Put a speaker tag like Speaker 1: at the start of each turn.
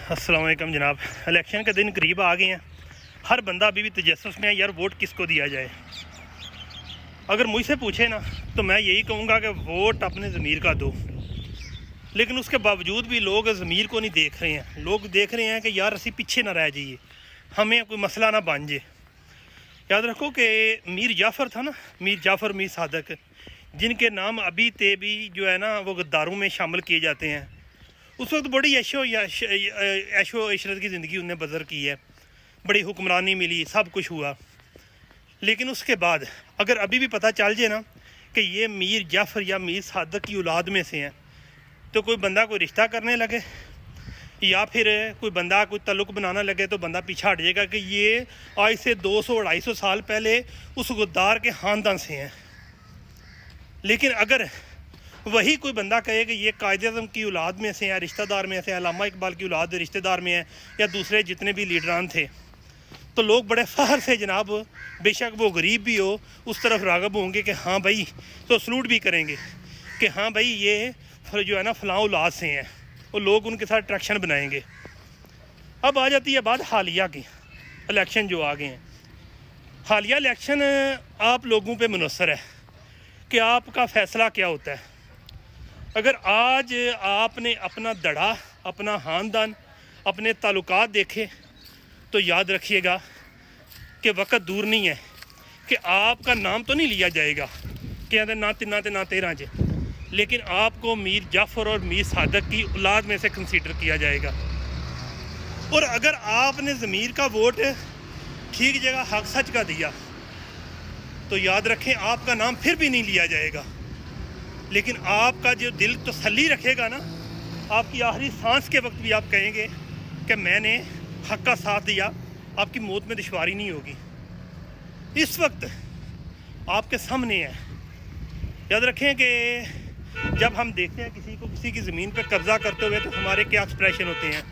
Speaker 1: अस्सलाम वालेकुम जनाब। इलेक्शन के दिन करीब आ गए हैं। हर बंदा अभी भी तजस्सुस में है यार वोट किसको दिया जाए। अगर मुझसे पूछे ना तो मैं यही कहूँगा कि वोट अपने ज़मीर का दो, लेकिन उसके बावजूद भी लोग ज़मीर को नहीं देख रहे हैं। लोग देख रहे हैं कि यार असी पीछे ना रह जाइए, हमें कोई मसला ना बन जाए। याद रखो कि मीर जाफ़र था ना, मीर जाफ़र मीर सादक, जिनके नाम अभी ते भी जो है ना वो गद्दारों में शामिल किए जाते हैं। उस वक्त बड़ी ऐशो इशरत की ज़िंदगी उन्हें बसर की है, बड़ी हुक्मरानी मिली, सब कुछ हुआ। लेकिन उसके बाद अगर अभी भी पता चल जाए ना कि ये मीर जाफ़र या मीर सादक की औलाद में से हैं, तो कोई बंदा कोई रिश्ता करने लगे या फिर कोई बंदा कोई तल्लुक़ बनाना लगे तो बंदा पीछे हट जाएगा कि ये आज से 200-250 साल पहले उस गद्दार के ख़ानदान से हैं। लेकिन अगर वही कोई बंदा कहे कि ये कायद-ए-आज़म की औलाद में से हैं, रिश्तेदार में से हैं, अल्लामा इकबाल की औलाद रिश्तेदार में है, या दूसरे जितने भी लीडरान थे, तो लोग बड़े फ़ख्र से जनाब, बेशक वो गरीब भी हो, उस तरफ राग़ब होंगे कि हाँ भाई, तो सलूट भी करेंगे कि हाँ भाई ये जो है ना फ़लाँ औलाद से हैं, और लोग उनके साथ अट्रैक्शन बनाएंगे। अब आ जाती है बात हालिया की, इलेक्शन जो आ गए हैं। हालिया इलेक्शन आप लोगों पे मुनहसर है कि आपका फ़ैसला क्या होता है। अगर आज आपने अपना दड़ा, अपना ख़ानदान, अपने ताल्लुकात देखे तो याद रखिएगा कि वक्त दूर नहीं है कि आपका नाम तो नहीं लिया जाएगा कि ना तिन्ना ते ना तेरह च, लेकिन आपको मीर जाफ़र और मीर सादक की औलाद में से कंसीडर किया जाएगा। और अगर आपने ज़मीर का वोट ठीक जगह हक सच का दिया तो याद रखें आपका नाम फिर भी नहीं लिया जाएगा, लेकिन आपका जो दिल तसल्ली रखेगा ना, आपकी आखिरी सांस के वक्त भी आप कहेंगे कि मैंने हक का साथ दिया, आपकी मौत में दुश्वारी नहीं होगी। इस वक्त आपके सामने है। याद रखें कि जब हम देखते हैं किसी को किसी की ज़मीन पर कब्ज़ा करते हुए तो हमारे क्या एक्सप्रेशन होते हैं।